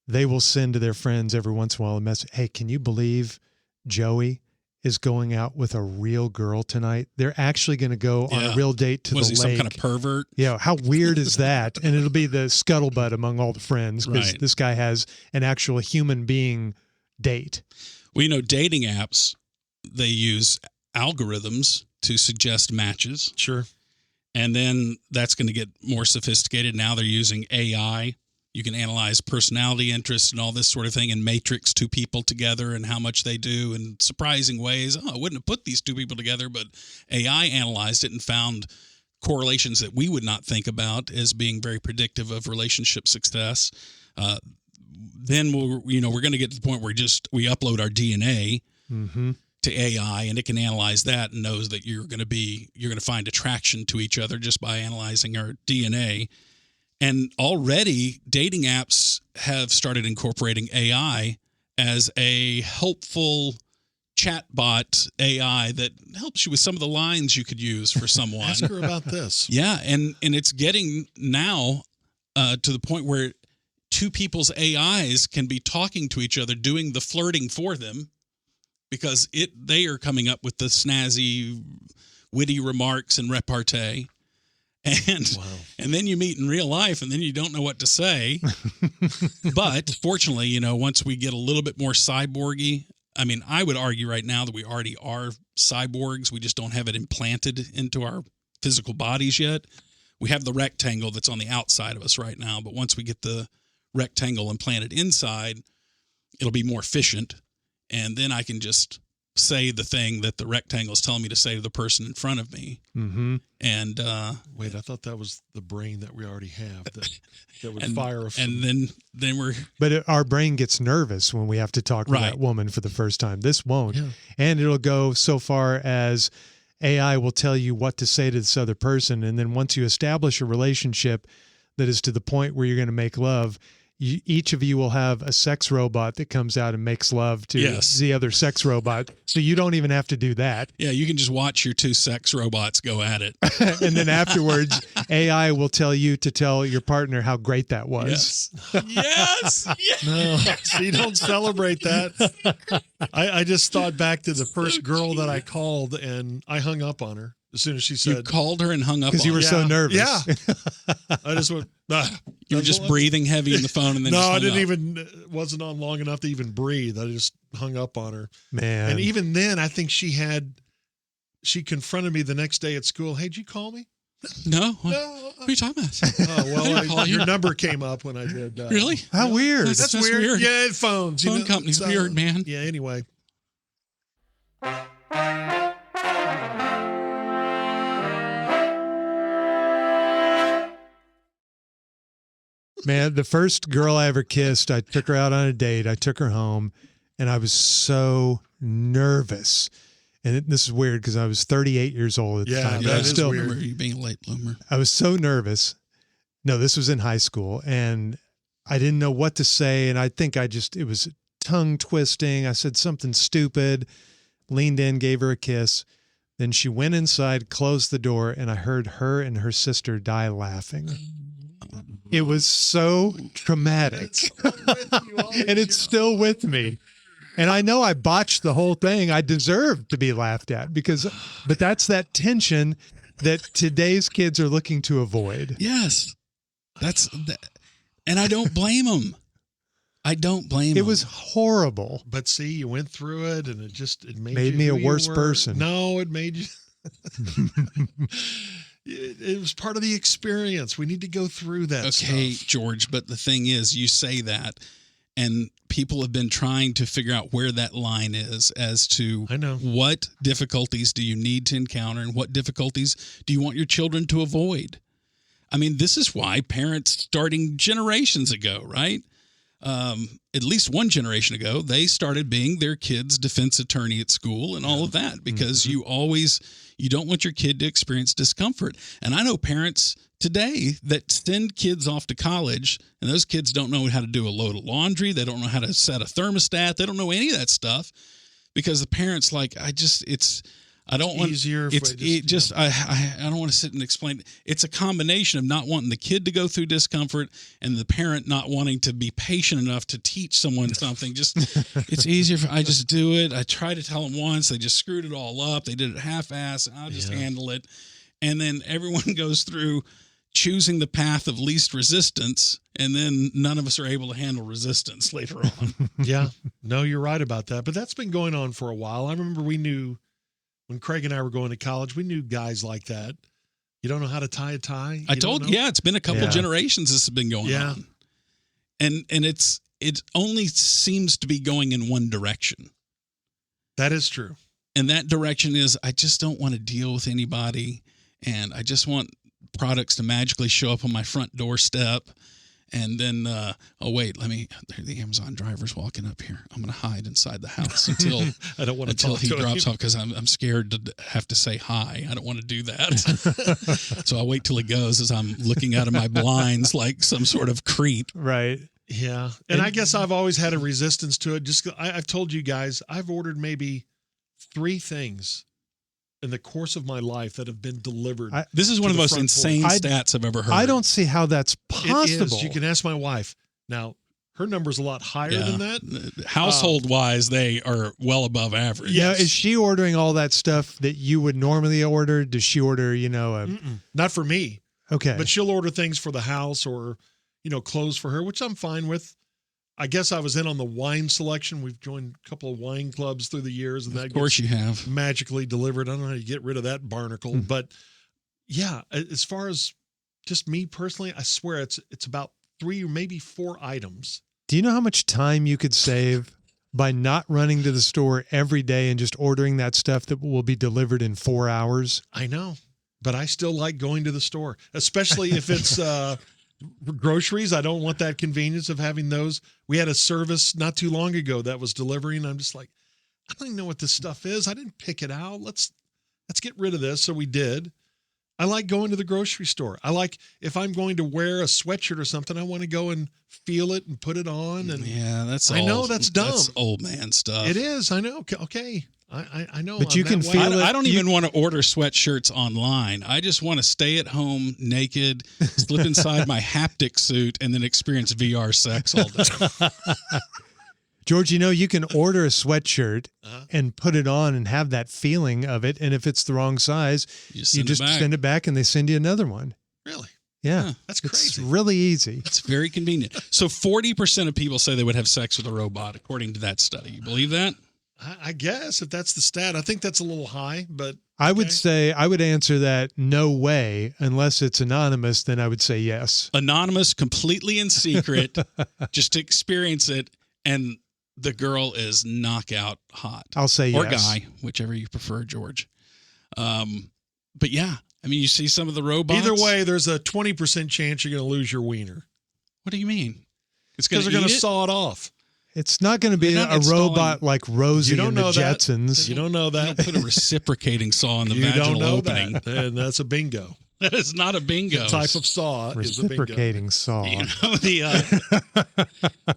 They will send to their friends every once in a while a message. Hey, can you believe Joey is going out with a real girl tonight? They're actually going to go on a real date to the lake. Some kind of pervert? Yeah. How weird is that? And it'll be the scuttlebutt among all the friends, because this guy has an actual human being date. Well, dating apps, they use algorithms to suggest matches. Sure. And then that's going to get more sophisticated. Now they're using AI. You can analyze personality interests and all this sort of thing and matrix two people together and how much they do in surprising ways. Oh, I wouldn't have put these two people together, but AI analyzed it and found correlations that we would not think about as being very predictive of relationship success. Then we're going to get to the point where we upload our DNA to AI, and it can analyze that and knows that you're going to find attraction to each other just by analyzing our DNA. And already dating apps have started incorporating AI as a helpful chatbot AI that helps you with some of the lines you could use for someone. Ask her about this. Yeah, and it's getting now to the point where two people's AIs can be talking to each other, doing the flirting for them, because they are coming up with the snazzy, witty remarks and repartee. And then you meet in real life, and then you don't know what to say. But fortunately, once we get a little bit more cyborgy, I mean, I would argue right now that we already are cyborgs. We just don't have it implanted into our physical bodies yet. We have the rectangle that's on the outside of us right now, but once we get the rectangle implanted inside, it'll be more efficient. And then I can just say the thing that the rectangle is telling me to say to the person in front of me. Mm-hmm. And wait, I thought that was the brain that we already have that would fire. And then we're. But our brain gets nervous when we have to talk to that woman for the first time. This won't, and it'll go so far as AI will tell you what to say to this other person, and then once you establish a relationship that is to the point where you're going to make love, each of you will have a sex robot that comes out and makes love to the other sex robot. So you don't even have to do that. Yeah, you can just watch your two sex robots go at it. And then afterwards, AI will tell you to tell your partner how great that was. Yes. No, see, don't celebrate that. I just thought back to the first girl that I called, and I hung up on her as soon as she said. You called her and hung up on her? Because you were so nervous. Yeah. I just went, you were just breathing heavy in the phone and then I wasn't on long enough to even breathe. I just hung up on her. Man. And even then, I think she she confronted me the next day at school. Hey, did you call me? No. What No. are you talking about? Oh, well, call you. your number came up when I did. Really? How weird. That's That's weird. Yeah, phones. Phone company's weird, man. Yeah, anyway. Man, the first girl I ever kissed, I took her out on a date. I took her home, and I was so nervous. And this is weird because I was 38 years old at the Yeah, time. that I was is still, weird. Remember you being a late bloomer. I was so nervous. No, this was in high school, and I didn't know what to say. And I think it was tongue twisting. I said something stupid, leaned in, gave her a kiss. Then she went inside, closed the door, and I heard her and her sister die laughing. It was so traumatic. And it's still with me. And I know I botched the whole thing. I deserved to be laughed at but that's that tension that today's kids are looking to avoid. Yes. And I don't blame them. I don't blame them. It was horrible. But see, you went through it, and it Made you me a who you worse were. person. No, it made you. It was part of the experience. We need to go through that. Okay, stuff. George, but the thing is, you say that, and people have been trying to figure out where that line is as to I know. what difficulties do you need to encounter and what difficulties do you want your children to avoid. I mean, this is why parents starting generations ago, right? At least one generation ago, they started being their kid's defense attorney at school and all of that because you don't want your kid to experience discomfort. And I know parents today that send kids off to college, and those kids don't know how to do a load of laundry. They don't know how to set a thermostat. They don't know any of that stuff because the parents I don't want easier. I don't want to sit and explain. It's a combination of not wanting the kid to go through discomfort and the parent not wanting to be patient enough to teach someone something. It's easier I just do it. I tried to tell them once. They just screwed it all up. They did it half-ass. I'll just handle it. And then everyone goes through choosing the path of least resistance, and then none of us are able to handle resistance later on. Yeah, no, you're right about that. But that's been going on for a while. I remember when Craig and I were going to college, we knew guys like that. You don't know how to tie a tie? It's been a couple generations this has been going on. And it only seems to be going in one direction. That is true. And that direction is I just don't want to deal with anybody, and I just want products to magically show up on my front doorstep. And then, the Amazon driver's walking up here. I'm going to hide inside the house until I don't want to until talk he to drops him. off because I'm scared to have to say hi. I don't want to do that. So I'll wait till he goes as I'm looking out of my blinds like some sort of creep. Right. Yeah. And I guess I've always had a resistance to it. I've told you guys, I've ordered maybe 3 things in the course of my life that have been delivered. This is one of the most front insane porch. stats I've ever heard. I don't see how that's possible. It is. You can ask my wife. Now, her number's a lot higher than that. Household-wise, they are well above average. Yeah, is she ordering all that stuff that you would normally order? Does she order, Not for me. Okay. But she'll order things for the house or, clothes for her, which I'm fine with. I guess I was in on the wine selection. We've joined a couple of wine clubs through the years, and that Of course you have. magically delivered. I don't know how you get rid of that barnacle, but yeah, as far as just me personally, I swear it's about 3 or maybe 4 items. Do you know how much time you could save by not running to the store every day and just ordering that stuff that will be delivered in 4 hours? I know, but I still like going to the store, especially if it's groceries. I don't want that convenience of having those. We had a service not too long ago that was delivering. I'm just like, I don't even know what this stuff is. I didn't pick it out. Let's get rid of this. So we did. I like going to the grocery store. I like if I'm going to wear a sweatshirt or something, I want to go and feel it and put it on. And I know that's dumb. That's old man stuff. it is. I know. Okay. I know. But I'm you can that way. feel it. I don't even want to order sweatshirts online. I just want to stay at home naked, slip inside my haptic suit, and then experience VR sex all day. George, you can order a sweatshirt and put it on and have that feeling of it. And if it's the wrong size, you just send it back and they send you another one. Really? Yeah. That's It's crazy. really easy. It's very convenient. So 40% of people say they would have sex with a robot, according to that study. You believe that? I guess if that's the stat, I think that's a little high, but I would say I would answer that no way unless it's anonymous. Then I would say yes. Anonymous, completely in secret, just to experience it, and the girl is knockout hot. I'll say or yes. guy, whichever you prefer, George. But yeah, I mean, you see some of the robots. either way, there's a 20% chance you're going to lose your wiener What do you mean? It's because going they're to going to saw it off. It's not going to be They're not a installing- robot like Rosie You don't and the know that. Jetsons. You don't know that. Put a reciprocating saw in the You vaginal don't know opening. that, and that's a bingo. That is not a bingo. The type of saw is a bingo. Reciprocating saw. You know,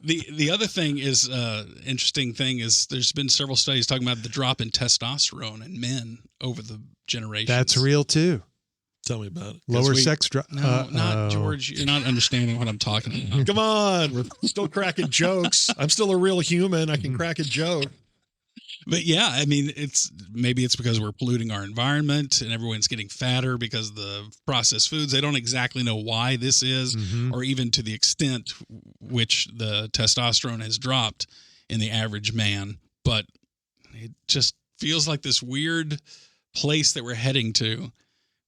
the other thing is interesting thing is there's been several studies talking about the drop in testosterone in men over the generations. That's real too. Tell me about it. Lower we- sex drive. No, not George. You're not understanding what I'm talking about. Come on, we're still cracking jokes. I'm still a real human. I can crack a joke. But yeah, I mean, maybe it's because we're polluting our environment and everyone's getting fatter because of the processed foods. They don't exactly know why this is, or even to the extent which the testosterone has dropped in the average man. But it just feels like this weird place that we're heading to.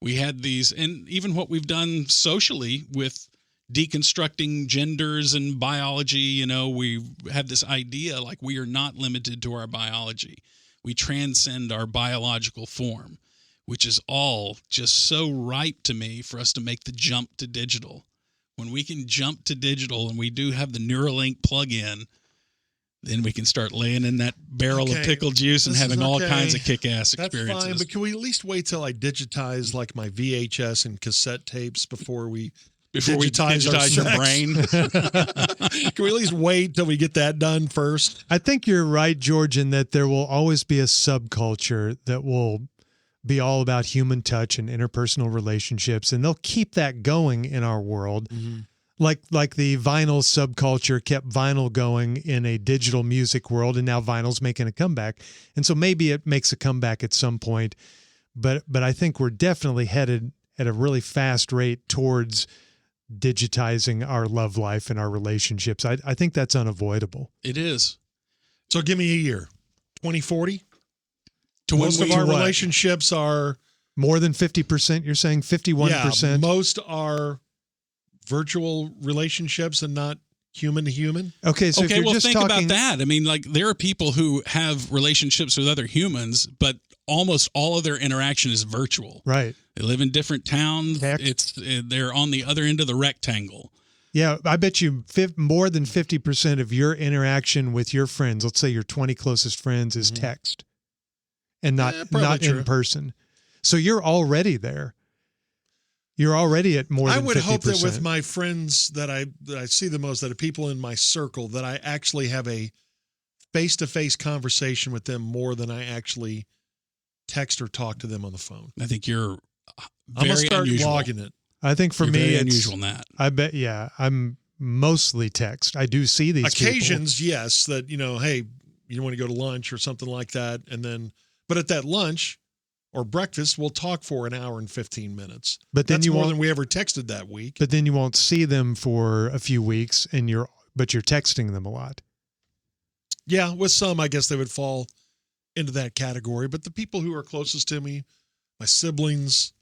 We had these, and even what we've done socially with deconstructing genders and biology, you know, we have this idea like we are not limited to our biology. We transcend our biological form, which is all just so ripe to me for us to make the jump to digital. When we can jump to digital and we do have the Neuralink plug-in, then we can start laying in that barrel of pickled juice and This having is all okay. kinds of kick-ass That's experiences. fine, but can we at least wait till I digitize like my VHS and cassette tapes before we digitize our your sex? brain. Can we at least wait till we get that done first? I think you're right, George, in that there will always be a subculture that will be all about human touch and interpersonal relationships, and they'll keep that going in our world. Like the vinyl subculture kept vinyl going in a digital music world, and now vinyl's making a comeback. And so maybe it makes a comeback at some point, but I think we're definitely headed at a really fast rate towards digitizing our love life and our relationships. I think that's unavoidable. It is. So give me a year, 2040. To when Most of we- our what? relationships are More than 50%, you're saying 51%? Yeah, most are virtual relationships and not human to human. Okay, so if Okay, you're well, just think talking, about that. I mean, like, there are people who have relationships with other humans, but almost all of their interaction is virtual. right? They live in different towns. Text. They're on the other end of the rectangle. Yeah, I bet you more than 50% of your interaction with your friends, let's say your 20 closest friends, is text and not probably true. in person. So you're already there. You're already at more I than 50%. would hope that with my friends that I see the most, that are people in my circle, that I actually have a face-to-face conversation with them more than I actually text or talk to them on the phone. I think you're I'm very gonna start unusual. logging it. I think for You're me, very it's unusual in that. I bet, yeah, I'm mostly text. I do see these Occasions, yes, that, you know, hey, you want to go to lunch or something like that. And then, but at that lunch or breakfast, we'll talk for an hour and 15 minutes. But then That's you more won't- than we ever texted that week. but then you won't see them for a few weeks, and you're texting them a lot. Yeah, with some, I guess they would fall into that category. But the people who are closest to me, my siblings,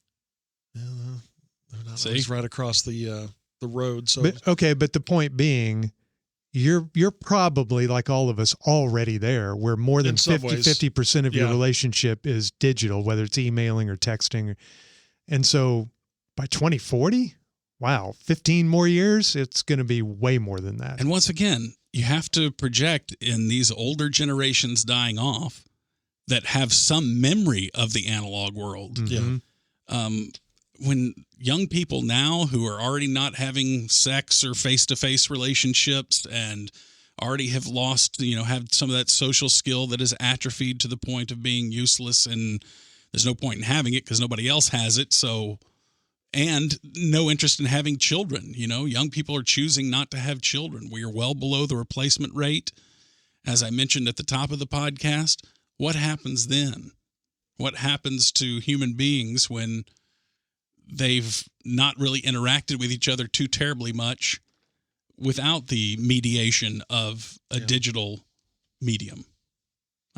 they're not See? always right across the road. So But the point being, you're probably, like all of us, already there, where more than In some ways. 50% of your Yeah. relationship is digital, whether it's emailing or texting. And so by 2040, wow, 15 more years, it's going to be way more than that. And once again, you have to project in these older generations dying off that have some memory of the analog world. Mhm. When young people now who are already not having sex or face-to-face relationships and already have lost, have some of that social skill that is atrophied to the point of being useless, and there's no point in having it because nobody else has it. So, and no interest in having children. Young people are choosing not to have children. We are well below the replacement rate. As I mentioned at the top of the podcast, what happens then? What happens to human beings when they've not really interacted with each other too terribly much without the mediation of a digital medium?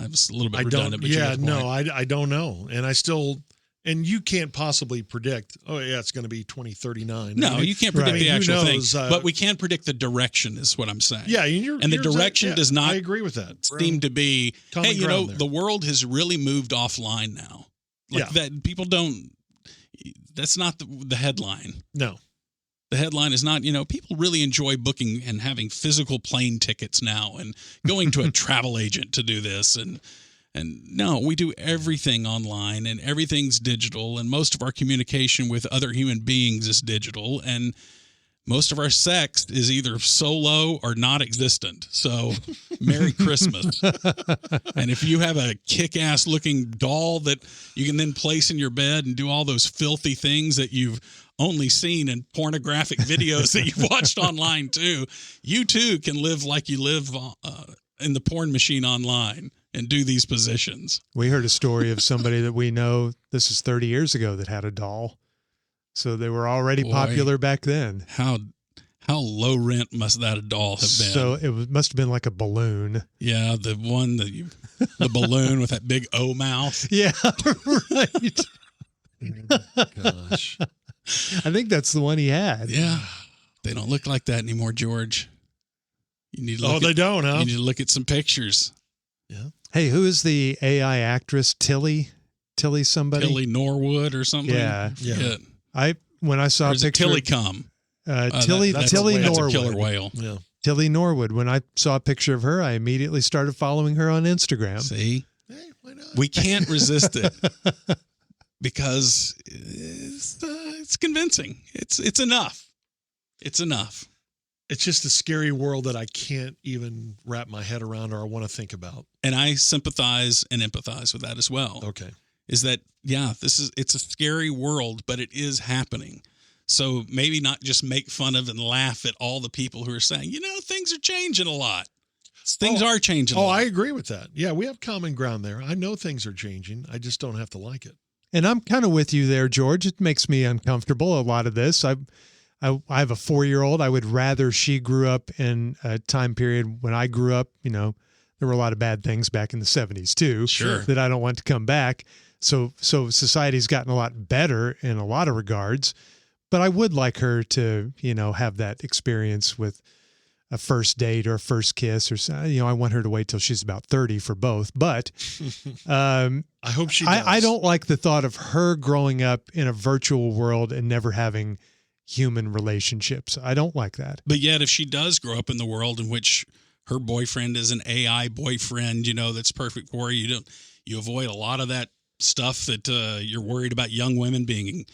I was a little bit I redundant. don't. But you Yeah, get the no, point. I don't know, and I still. And you can't possibly predict, oh, yeah, it's going to be 2039. No, I mean, you can't predict right. the Who actual knows, thing, but we can predict the direction is what I'm saying. Yeah, and the direction does not I agree with that. seem to be, Common hey, you know, ground there. the world has really moved offline now. Like that, people don't, that's not the headline. No. The headline is not, you know, people really enjoy booking and having physical plane tickets now and going to a travel agent to do this. And no, we do everything online and everything's digital. And most of our communication with other human beings is digital. And most of our sex is either solo or not existent. So Merry Christmas. And if you have a kick-ass looking doll that you can then place in your bed and do all those filthy things that you've only seen in pornographic videos that you've watched online too, you too can live like you live in the porn machine online and do these positions. We heard a story of somebody that we know, this is 30 years ago, that had a doll. So they were already popular back then. How low rent must that doll have been? So it must have been like a balloon. Yeah, the one the balloon with that big O mouth. Yeah, right. Gosh. I think that's the one he had. Yeah. They don't look like that anymore, George. You need to Oh, they don't, huh? You need to look at some pictures. Yeah. Hey, who is the AI actress? Tilly somebody? Tilly Norwood or something. Yeah. Yeah. When I saw a picture Tilly Cum. Tilly That's Norwood. a killer whale. Yeah. Tilly Norwood. When I saw a picture of her, I immediately started following her on Instagram. See? Hey, why not? We can't resist it because it's convincing. It's enough. It's enough. It's just a scary world that I can't even wrap my head around or I want to think about. And I sympathize and empathize with that as well. Okay. Is that, yeah, it's a scary world, but it is happening. So maybe not just make fun of and laugh at all the people who are saying, you know, things are changing a lot. Things are changing a lot. I agree with that. Yeah, we have common ground there. I know things are changing. I just don't have to like it. And I'm kind of with you there, George. It makes me uncomfortable, a lot of this. I have a 4-year-old. I would rather she grew up in a time period when I grew up. You know, there were a lot of bad things back in the 70s too. Sure. That I don't want to come back. So society's gotten a lot better in a lot of regards, but I would like her to, you know, have that experience with a first date or a first kiss or, you know, I want her to wait till she's about 30 for both, but I hope she does. I don't like the thought of her growing up in a virtual world and never having human relationships. I don't like that. But yet, if she does grow up in the world in which her boyfriend is an AI boyfriend, you know, that's perfect for you, you avoid a lot of that stuff that you're worried about young women being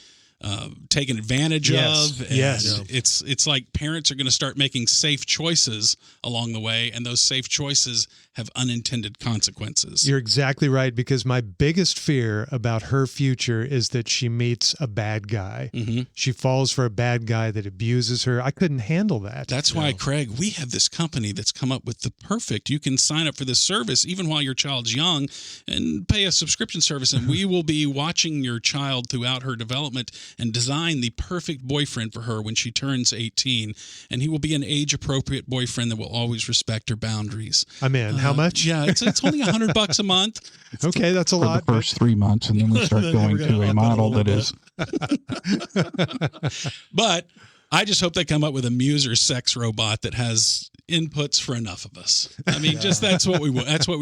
taken advantage of. And Yes. It's like parents are going to start making safe choices along the way, and those safe choices have unintended consequences. You're exactly right, because my biggest fear about her future is that she meets a bad guy. Mm-hmm. She falls for a bad guy that abuses her. I couldn't handle that. That's why, Craig, we have this company that's come up with the perfect. You can sign up for this service even while your child's young and pay a subscription service, and we will be watching your child throughout her development and design the perfect boyfriend for her when she turns 18. And he will be an age-appropriate boyfriend that will always respect her boundaries. I'm in. How much? Yeah, it's only $100 a month. Okay, that's a For lot. the first 3 months, and then we start going to a model that is. But I just hope they come up with a Musers sex robot that has inputs for enough of us. I mean, just that's what we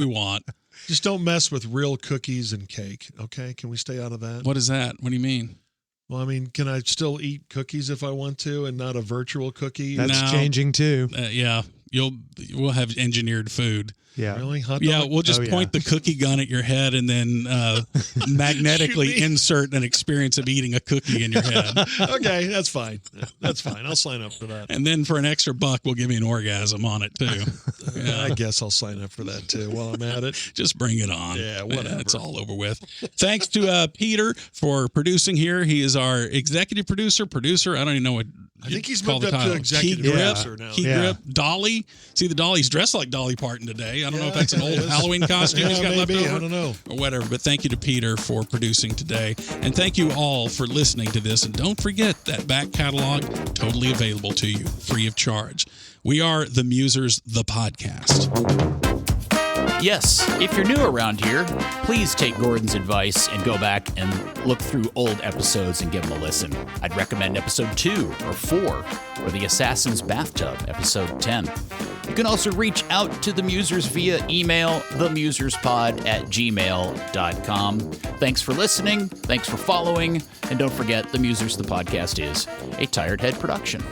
want. Just don't mess with real cookies and cake. Okay. Can we stay out of that? What is that? What do you mean? Well, I mean, can I still eat cookies if I want to and not a virtual cookie? That's No. changing too. Yeah, we'll have engineered food. Yeah. Really? Hot dog? Yeah, we'll just Oh, yeah. point the cookie gun at your head and then magnetically Shoot me. insert an experience of eating a cookie in your head. Okay, that's fine. That's fine. I'll sign up for that. And then for an extra $1, we'll give you an orgasm on it too. Yeah. I guess I'll sign up for that too while I'm at it. Just bring it on. Yeah, whatever. It's all over with. Thanks to Peter for producing here. He is our executive producer. I don't even know what. I think he's call moved the up to title. executive Key Grip. producer now. Key Yeah. Grip. Dolly. See the Dolly's dressed like Dolly Parton today. I don't know if that's an old it is. Halloween costume he's Yeah, got maybe. left over. I don't know. Or whatever. But thank you to Peter for producing today. And thank you all for listening to this. And don't forget that back catalog, totally available to you, free of charge. We are the Musers, the podcast. Yes, if you're new around here, please take Gordon's advice and go back and look through old episodes and give them a listen. I'd recommend episode 2 or 4 or The Assassin's Bathtub, episode 10. You can also reach out to the Musers via email, themuserspod@gmail.com. Thanks for listening. Thanks for following. And don't forget, The Musers, the podcast, is a Tired Head production.